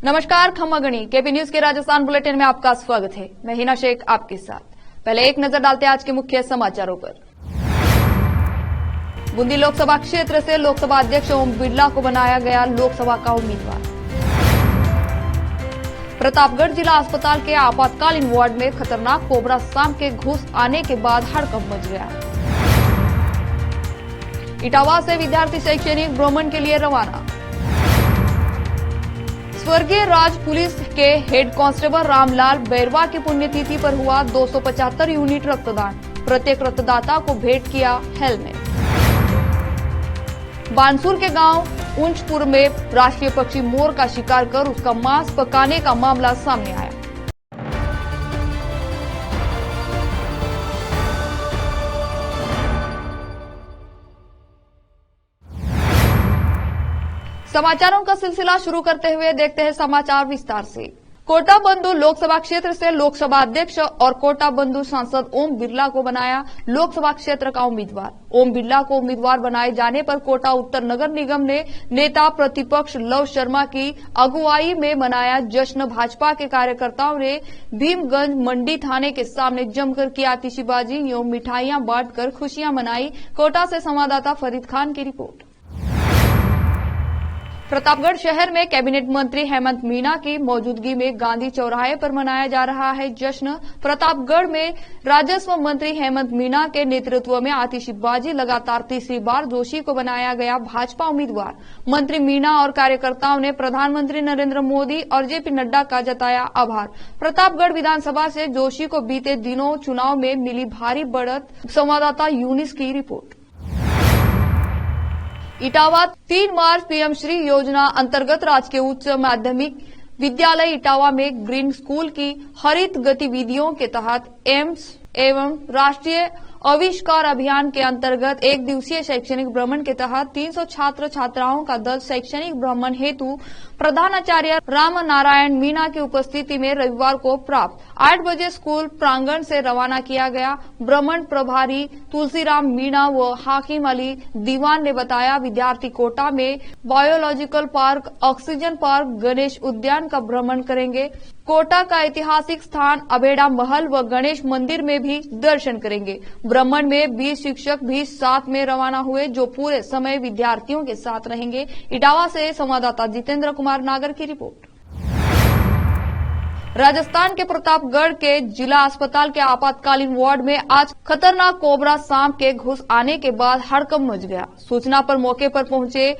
नमस्कार, खम्मागणी KP news के Rajasthan bulletin में आपका स्वागत है। मैं हिना शेख आपके साथ। पहले एक नजर डालते हैं आज के मुख्य समाचारों पर। बूंदी लोकसभा क्षेत्र से लोकसभा अध्यक्ष ओम बिरला को बनाया गया लोकसभा का उम्मीदवार। प्रतापगढ़ जिला अस्पताल के आपातकालीन वार्ड में खतरनाक कोबरा सांप के घुस आने के बाद हड़कंप मच गया। इटावा से विद्यार्थी शैक्षणिक भ्रमण के लिए रवाना। स्वर्गीय राज्य पुलिस के हेड कांस्टेबल रामलाल बैरवा की पुण्यतिथि पर हुआ 275 यूनिट रक्तदान। प्रत्येक रक्तदाता को भेंट किया हेलमेट। बानसूर के गांव ऊंचपुर में राष्ट्रीय पक्षी मोर का शिकार कर उसका मांस पकाने का मामला सामने आया। समाचारों का सिलसिला शुरू करते हुए देखते हैं समाचार विस्तार से। कोटा बंधु लोकसभा क्षेत्र से लोकसभा अध्यक्ष और कोटा बंधु सांसद ओम बिरला को बनाया लोकसभा क्षेत्र का उम्मीदवार। ओम बिरला को उम्मीदवार बनाए जाने पर कोटा उत्तर नगर निगम ने नेता प्रतिपक्ष लव शर्मा की अगुवाई में मनाया जश्न। भाजपा के कार्यकर्ताओं ने भीमगंज मंडी थाने के सामने जमकर की आतिशबाजी एवं मिठाइयां बांटकर खुशियां मनाई। कोटा से संवाददाता फरीद खान की रिपोर्ट। प्रतापगढ़ शहर में कैबिनेट मंत्री हेमंत मीना की मौजूदगी में गांधी चौराहे पर मनाया जा रहा है जश्न। प्रतापगढ़ में राजस्व मंत्री हेमंत मीना के नेतृत्व में आतिशबाजी लगातार तीसरी बार जोशी को बनाया गया भाजपा उम्मीदवार। मंत्री मीना और कार्यकर्ताओं ने प्रधानमंत्री नरेंद्र मोदी और जेपी नड्डा का जताया आभार। प्रतापगढ़ विधानसभा से जोशी को बीते दिनों चुनाव में मिली भारी बढ़त। संवाददाता यूनिस की रिपोर्ट। इटावा 3 मार्च पीएम श्री योजना अंतर्गत राजकीय उच्च माध्यमिक विद्यालय इटावा में ग्रीन स्कूल की हरित गतिविधियों के तहत एम्स एवं राष्ट्रीय आविष्कार अभियान के अंतर्गत एक दिवसीय शैक्षणिक भ्रमण के तहत 300 छात्र छात्राओं का दल शैक्षणिक भ्रमण हेतु प्रधानाचार्य राम नारायण मीना की उपस्थिति में रविवार को प्राप्त 8 बजे स्कूल प्रांगण से रवाना किया गया। भ्रमण प्रभारी तुलसीराम मीना व हाकिम अली दीवान ने बताया, विद्यार्थी कोटा में biological park, oxygen park, Ganesh उद्यान का भ्रमण करेंगे। कोटा का ऐतिहासिक स्थान अभेड़ा महल व गणेश मंदिर में भी दर्शन करेंगे। भ्रमण में 20 शिक्षक भी साथ में रवाना हुए जो पूरे समय विद्यार्थियों के साथ रहेंगे। इटावा से संवाददाता जितेंद्र कुमार नागर की रिपोर्ट। राजस्थान के प्रतापगढ़ के जिला अस्पताल के आपातकालीन वार्ड में आज खतरनाक कोबरा सांप के घुस आने के बाद हड़कंप मच गया। सूचना पर मौके पर पहुंचे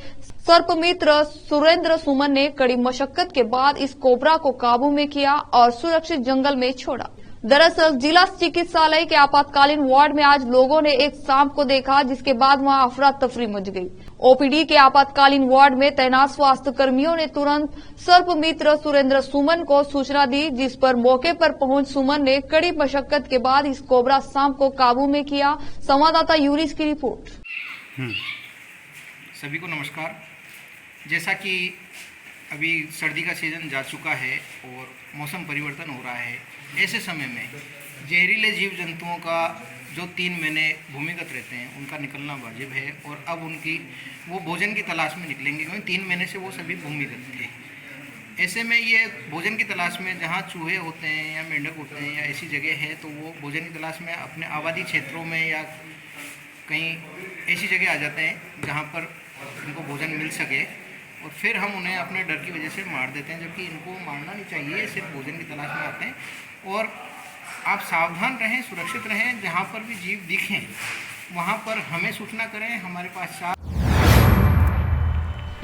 सर्पमित्र सुरेंद्र सुमन ने कड़ी मशक्कत के बाद इस कोबरा को काबू में किया और सुरक्षित जंगल में छोड़ा। दरअसल जिला चिकित्सालय के आपातकालीन वार्ड में आज लोगों ने एक सांप को देखा, जिसके बाद वहां अफरा तफरी मच गई। ओपीडी के आपातकालीन वार्ड में तैनात स्वास्थ्य कर्मियों ने तुरंत सर्पमित्र सुरेंद्र सुमन को सूचना दी, जिस पर मौके पर पहुंच सुमन ने कड़ी मशक्कत के बाद इस कोबरा सांप को काबू में किया। संवाददाता यूरिस की रिपोर्ट। सभी को नमस्कार। जैसा कि अभी सर्दी का सीजन जा चुका है और मौसम परिवर्तन हो रहा है, ऐसे समय में जहरीले जीव जंतुओं का जो 3 महीने भूमिगत रहते हैं उनका निकलना वाजिब है और अब वो भोजन की तलाश में निकलेंगे, क्योंकि 3 महीने से वो सभी भूमिगत थे। ऐसे में ये भोजन की तलाश में जहाँ चूहे होते हैं या मेंढक होते हैं या ऐसी जगह है तो वो भोजन की तलाश में अपने आबादी क्षेत्रों में या कहीं ऐसी जगह आ जाते हैं जहाँ पर इनको भोजन मिल सके और फिर हम उन्हें अपने डर की वजह से मार देते हैं, जबकि इनको मारना नहीं चाहिए। सिर्फ भोजन की तलाश में आते हैं और आप सावधान रहें, सुरक्षित रहें। जहाँ पर भी जीव दिखें वहाँ पर हमें सूचना करें। हमारे पास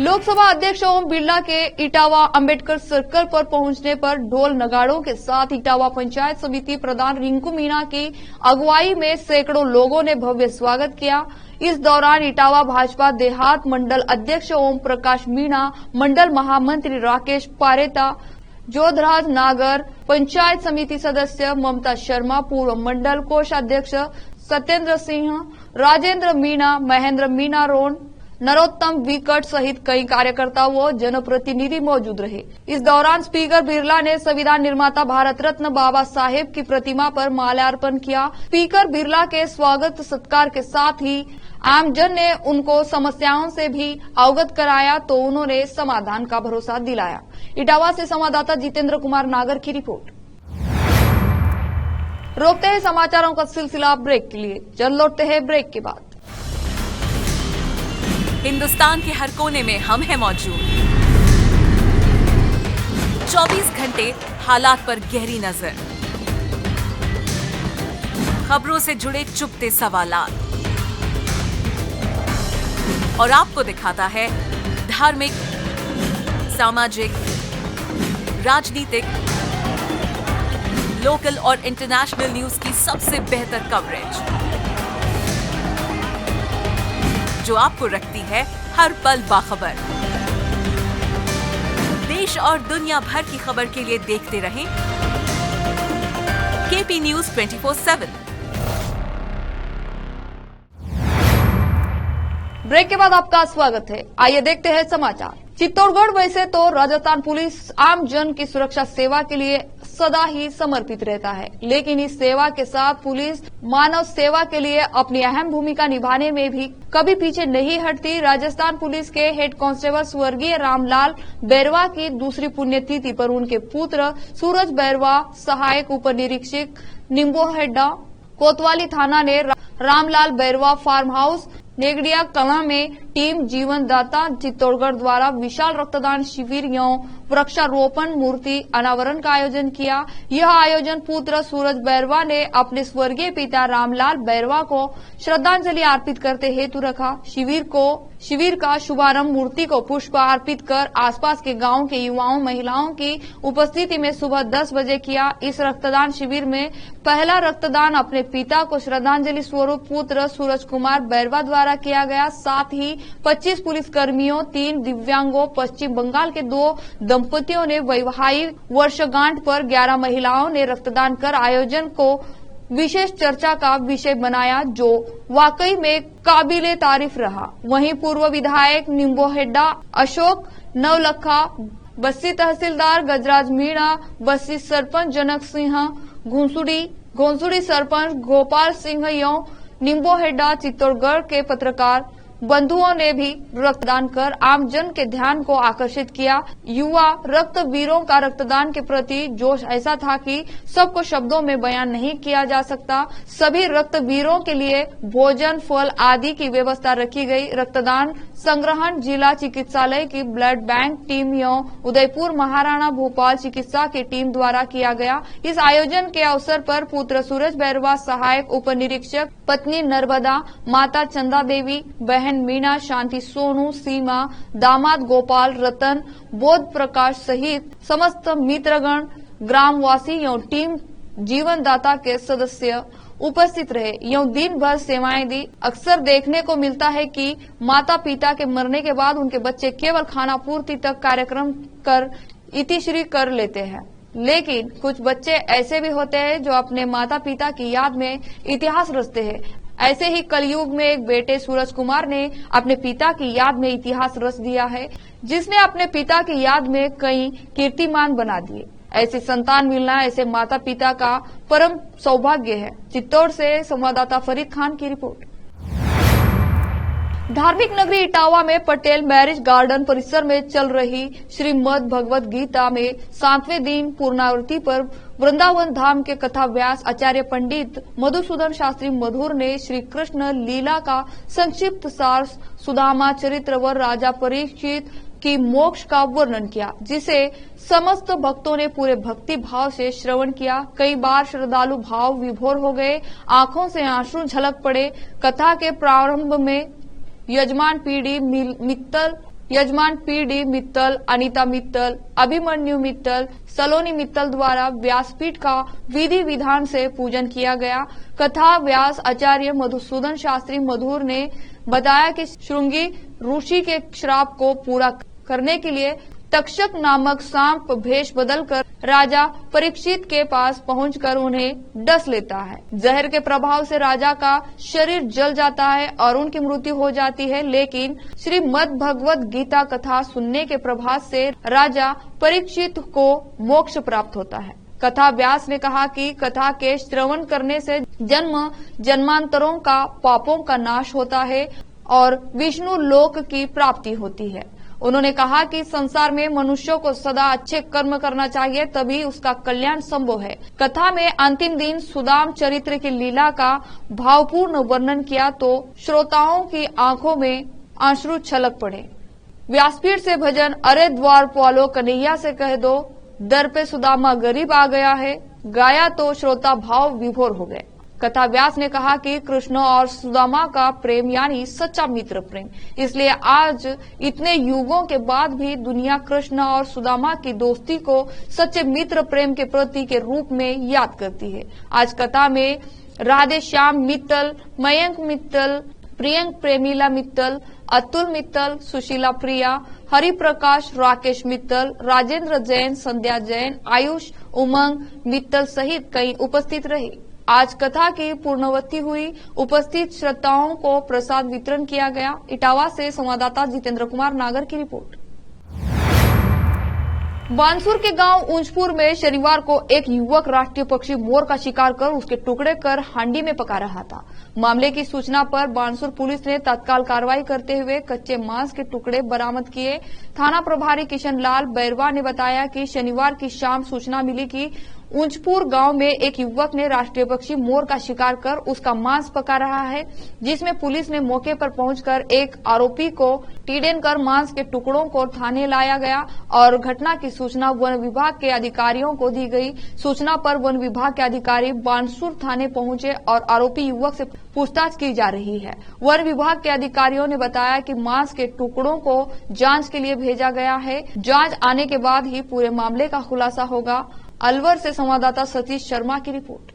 लोकसभा अध्यक्ष ओम बिरला के इटावा अंबेडकर सर्कल पर पहुंचने पर ढोल नगाड़ों के साथ इटावा पंचायत समिति प्रधान रिंकू मीना की अगुवाई में सैकड़ों लोगों ने भव्य स्वागत किया। इस दौरान इटावा भाजपा देहात मंडल अध्यक्ष ओम प्रकाश मीणा, मंडल महामंत्री राकेश पारेता, जोधराज नागर, पंचायत समिति सदस्य ममता शर्मा, पूर्व मंडल कोषाध्यक्ष सत्येंद्र सिंह, राजेंद्र मीणा, महेंद्र मीणा रोन, नरोत्तम विकट सहित कई कार्यकर्ता व जनप्रतिनिधि मौजूद रहे। इस दौरान स्पीकर बिरला ने संविधान निर्माता भारत रत्न बाबा साहेब की प्रतिमा पर माल्यार्पण किया। स्पीकर बिरला के स्वागत सत्कार के साथ ही आमजन ने उनको समस्याओं से भी अवगत कराया तो उन्होंने समाधान का भरोसा दिलाया। इटावा से संवाददाता जितेंद्र कुमार नागर की रिपोर्ट। रोकते हैं समाचारों का सिलसिला ब्रेक के लिए, जल्द लौटते हैं ब्रेक के बाद। हिंदुस्तान के हर कोने में हम हैं मौजूद। 24 घंटे हालात पर गहरी नजर, खबरों से जुड़े चुपते सवालात और आपको दिखाता है धार्मिक, सामाजिक, राजनीतिक, लोकल और इंटरनेशनल न्यूज की सबसे बेहतर कवरेज, जो आपको रखती है हर पल बाखबर। देश और दुनिया भर की खबर के लिए देखते रहें केपी न्यूज 24/7। ब्रेक के बाद आपका स्वागत है। आइए देखते हैं समाचार। चित्तौड़गढ़ वैसे तो राजस्थान पुलिस आम जन की सुरक्षा सेवा के लिए सदा ही समर्पित रहता है, लेकिन इस सेवा के साथ पुलिस मानव सेवा के लिए अपनी अहम भूमिका निभाने में भी कभी पीछे नहीं हटती। राजस्थान पुलिस के हेड कांस्टेबल स्वर्गीय रामलाल बैरवा की दूसरी पुण्यतिथि पर उनके पुत्र सूरज बैरवा, सहायक उप निरीक्षक निम्बोहेड्डा, कोतवाली थाना ने रामलाल बैरवा फार्म हाउस नेगड़िया कला में टीम जीवनदाता चित्तौड़गढ़ द्वारा विशाल रक्तदान शिविर एवं वृक्षारोपण मूर्ति अनावरण का आयोजन किया। यह आयोजन पुत्र सूरज बैरवा ने अपने स्वर्गीय पिता रामलाल बैरवा को श्रद्धांजलि अर्पित करते हेतु रखा। शिविर का शुभारंभ मूर्ति को पुष्प अर्पित कर आसपास के गांव के युवाओं महिलाओं की उपस्थिति में सुबह 10 बजे किया। इस रक्तदान शिविर में पहला रक्तदान अपने पिता को श्रद्धांजलि स्वरूप पुत्र सूरज कुमार बैरवा द्वारा किया गया। साथ ही 25 पुलिसकर्मियों, 3 दिव्यांगों, पश्चिम बंगाल के 2 दंपतियों ने वैवाहिक वर्षगांठ पर 11 महिलाओं ने रक्तदान कर आयोजन को विशेष चर्चा का विषय बनाया, जो वाकई में काबिले तारीफ रहा। वहीं पूर्व विधायक निम्बोहेड्डा अशोक नवलखा, बस्सी तहसीलदार गजराज मीणा, बस्सी सरपंच जनक सिंह, घोंसुड़ी सरपंच गोपाल सिंह एवं निम्बोहेड्डा चित्तौड़गढ़ के पत्रकार बंधुओं ने भी रक्तदान कर आमजन के ध्यान को आकर्षित किया। युवा रक्तवीरों का रक्तदान के प्रति जोश ऐसा था कि सबको शब्दों में बयान नहीं किया जा सकता। सभी रक्तवीरों के लिए भोजन, फल आदि की व्यवस्था रखी गई। रक्तदान संग्रहण जिला चिकित्सालय की ब्लड बैंक टीम एवं उदयपुर महाराणा भोपाल चिकित्सा की टीम द्वारा किया गया। इस आयोजन के अवसर पर पुत्र सूरज बैरवा, सहायक उप निरीक्षक, पत्नी नर्मदा, माता चंदा देवी, बहन मीना, शांति, सोनू, सीमा, दामाद गोपाल, रतन, बोध प्रकाश सहित समस्त मित्रगण, ग्रामवासी एवं टीम जीवनदाता के सदस्य उपस्थित रहे एवं दिन भर सेवाएं दी। अक्सर देखने को मिलता है कि माता पिता के मरने के बाद उनके बच्चे केवल खाना पूर्ति तक कार्यक्रम कर इतिश्री कर लेते हैं, लेकिन कुछ बच्चे ऐसे भी होते हैं जो अपने माता पिता की याद में इतिहास रचते हैं। ऐसे ही कलयुग में एक बेटे सूरज कुमार ने अपने पिता की याद में इतिहास रच दिया है, जिसने अपने पिता की याद में कई कीर्तिमान बना दिए। ऐसे संतान मिलना ऐसे माता पिता का परम सौभाग्य है। चित्तौड़ से संवाददाता फरीद खान की रिपोर्ट। धार्मिक नगरी इटावा में पटेल मैरिज गार्डन परिसर में चल रही श्रीमद् भगवत गीता में 7वें दिन पूर्णावृत्ति पर वृंदावन धाम के कथा व्यास आचार्य पंडित मधुसूदन शास्त्री मधुर ने श्री कृष्ण लीला का संक्षिप्त सार सुदामा चरित्र व राजा परीक्षित की मोक्ष का वर्णन किया, जिसे समस्त भक्तों ने पूरे भक्ति भाव से श्रवण किया। कई बार श्रद्धालु भाव विभोर हो गए, आंखों से आंसू झलक पड़े। कथा के प्रारंभ में यजमान पीडी मित्तल, अनीता मित्तल, अभिमन्यु मित्तल, सलोनी मित्तल द्वारा व्यासपीठ का विधि विधान से पूजन किया गया। कथा व्यास आचार्य मधुसूदन शास्त्री मधुर ने बताया कि श्रृंगी ऋषि के श्राप को पूरा करने के लिए तक्षक नामक सांप भेष बदलकर राजा परीक्षित के पास पहुंचकर उन्हें डस लेता है। जहर के प्रभाव से राजा का शरीर जल जाता है और उनकी मृत्यु हो जाती है, लेकिन श्रीमद् भगवत गीता कथा सुनने के प्रभाव से राजा परीक्षित को मोक्ष प्राप्त होता है। कथा व्यास ने कहा कि कथा के श्रवण करने से जन्म जन्मांतरों का पापों का नाश होता है और विष्णु लोक की प्राप्ति होती है। उन्होंने कहा कि संसार में मनुष्यों को सदा अच्छे कर्म करना चाहिए, तभी उसका कल्याण संभव है। कथा में अंतिम दिन सुदाम चरित्र की लीला का भावपूर्ण वर्णन किया तो श्रोताओं की आंखों में आंसू छलक पड़े। व्यासपीठ से भजन अरे द्वारपालो कन्हैया से कह दो, दर पे सुदामा गरीब आ गया है, गाया तो श्रोता भाव विभोर हो गए। कथा व्यास ने कहा कि कृष्ण और सुदामा का प्रेम यानी सच्चा मित्र प्रेम, इसलिए आज इतने युगों के बाद भी दुनिया कृष्ण और सुदामा की दोस्ती को सच्चे मित्र प्रेम के प्रतीक के रूप में याद करती है। आज कथा में राधे श्याम मित्तल, मयंक मित्तल, प्रियंक प्रेमिला मित्तल, अतुल मित्तल, सुशीला प्रिया, हरिप्रकाश, राकेश मित्तल, राजेंद्र जैन, संध्या जैन, आयुष, उमंग मित्तल सहित कई उपस्थित रहे। आज कथा की पूर्णवती हुई। उपस्थित श्रोताओं को प्रसाद वितरण किया गया। इटावा से संवाददाता जितेंद्र कुमार नागर की रिपोर्ट। बानसूर के गांव ऊंचपुर में शनिवार को एक युवक राष्ट्रीय पक्षी मोर का शिकार कर उसके टुकड़े कर हांडी में पका रहा था। मामले की सूचना पर बानसूर पुलिस ने तत्काल कार्रवाई करते हुए कच्चे मांस के टुकड़े बरामद किए। थाना प्रभारी किशन लाल बैरवा ने बताया कि शनिवार की शाम सूचना मिली कि ऊंचपुर गांव में एक युवक ने राष्ट्रीय पक्षी मोर का शिकार कर उसका मांस पका रहा है, जिसमें पुलिस ने मौके पर पहुंचकर एक आरोपी को टीडेन कर मांस के टुकड़ों को थाने लाया गया और घटना की सूचना वन विभाग के अधिकारियों को दी गई। सूचना पर वन विभाग के अधिकारी बानसूर थाने पहुंचे और आरोपी युवक से पूछताछ की जा रही है। वन विभाग के अधिकारियों ने बताया कि मांस के टुकड़ों को जांच के लिए भेजा गया है। जांच आने के बाद ही पूरे मामले का खुलासा होगा। अलवर से संवाददाता सतीश शर्मा की रिपोर्ट।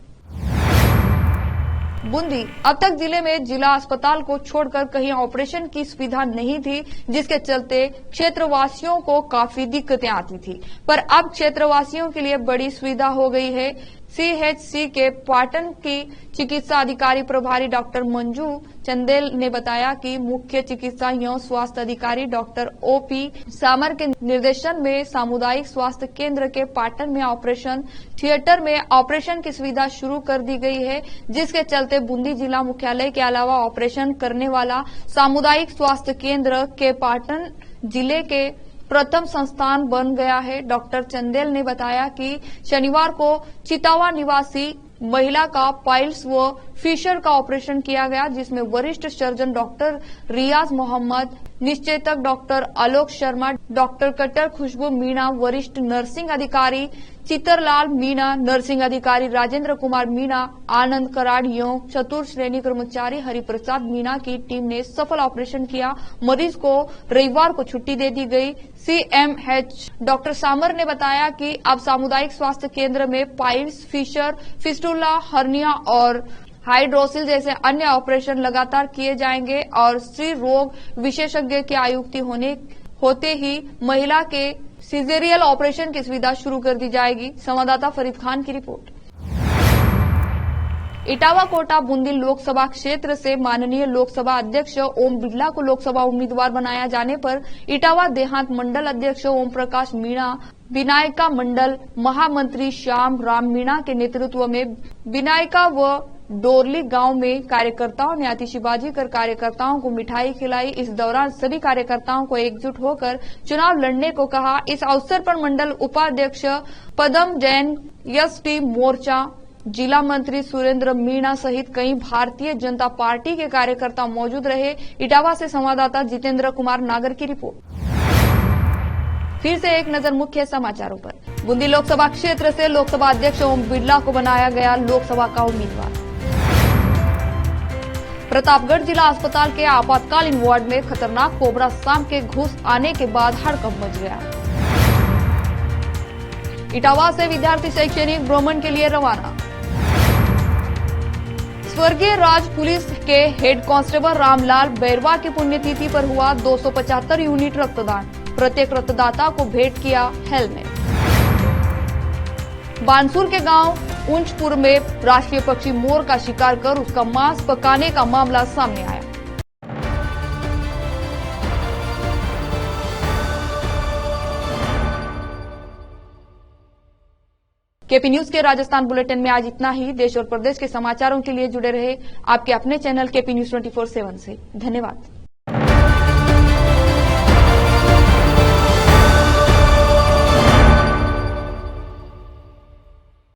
बूंदी। अब तक जिले में जिला अस्पताल को छोड़कर कहीं ऑपरेशन की सुविधा नहीं थी, जिसके चलते क्षेत्रवासियों को काफी दिक्कतें आती थी, पर अब क्षेत्रवासियों के लिए बड़ी सुविधा हो गई है। सीएचसी के पाटन की चिकित्सा अधिकारी प्रभारी डॉक्टर मंजू चंदेल ने बताया कि मुख्य चिकित्सा एवं स्वास्थ्य अधिकारी डॉक्टर ओपी सामर के निर्देशन में सामुदायिक स्वास्थ्य केंद्र के पाटन में ऑपरेशन थिएटर में ऑपरेशन की सुविधा शुरू कर दी गई है, जिसके चलते बूंदी जिला मुख्यालय के अलावा ऑपरेशन करने वाला सामुदायिक स्वास्थ्य केंद्र के पाटन जिले के प्रथम संस्थान बन गया है। डॉक्टर चंदेल ने बताया कि शनिवार को चितावा निवासी महिला का पाइल्स व फिशर का ऑपरेशन किया गया, जिसमें वरिष्ठ सर्जन डॉक्टर रियाज मोहम्मद, निश्चेतक डॉक्टर आलोक शर्मा, डॉक्टर कट्टर खुशबू मीणा, वरिष्ठ नर्सिंग अधिकारी चितरलाल मीणा, नर्सिंग अधिकारी राजेंद्र कुमार मीणा, आनंद कराड़ एवं चतुर्थ श्रेणी कर्मचारी हरिप्रसाद मीणा की टीम ने सफल ऑपरेशन किया। मरीज को रविवार को छुट्टी दे दी गई। सीएमएच डॉक्टर सामर ने बताया कि अब सामुदायिक स्वास्थ्य केंद्र में पाइल्स, फिशर, फिस्टुला, हर्निया और हाइड्रोसिल जैसे अन्य ऑपरेशन लगातार किए जाएंगे और स्त्री रोग विशेषज्ञ की आयुक्ति होते ही महिला के सीजेरियल ऑपरेशन की सुविधा शुरू कर दी जाएगी। संवाददाता फरीद खान की रिपोर्ट। इटावा कोटा बूंदी लोकसभा क्षेत्र से माननीय लोकसभा अध्यक्ष ओम बिरला को लोकसभा उम्मीदवार बनाया जाने पर इटावा देहात मंडल अध्यक्ष ओम प्रकाश मीणा, विनायका मंडल महामंत्री श्याम राम मीणा के नेतृत्व में विनायका व डोरली गांव में कार्यकर्ताओं ने आतिशबाजी कर कार्यकर्ताओं को मिठाई खिलाई। इस दौरान सभी कार्यकर्ताओं को एकजुट होकर चुनाव लड़ने को कहा। इस अवसर पर मंडल उपाध्यक्ष पदम जैन, एसटी मोर्चा जिला मंत्री सुरेंद्र मीणा सहित कई भारतीय जनता पार्टी के कार्यकर्ता मौजूद रहे। इटावा से संवाददाता जितेंद्र कुमार नागर की रिपोर्ट। फिर से एक नजर मुख्य समाचारों पर। बूंदी लोकसभा क्षेत्र से लोकसभा अध्यक्ष ओम बिरला को बनाया गया लोकसभा का उम्मीदवार। प्रतापगढ़ जिला अस्पताल के आपातकालीन वार्ड में खतरनाक कोबरा सांप के घुस आने के बाद हड़कंप मच गया। इटावा से विद्यार्थी शैक्षणिक भ्रमण के लिए रवाना। स्वर्गीय राज्य पुलिस के हेड कांस्टेबल रामलाल बैरवा की पुण्यतिथि पर हुआ 275 यूनिट रक्तदान। प्रत्येक रक्तदाता को भेंट किया हेलमेट। बानसूर के गांव ऊंचपुर में राष्ट्रीय पक्षी मोर का शिकार कर उसका मांस पकाने का मामला सामने आया। केपी न्यूज के राजस्थान बुलेटिन में आज इतना ही। देश और प्रदेश के समाचारों के लिए जुड़े रहे आपके अपने चैनल केपी न्यूज 24/7 से। धन्यवाद।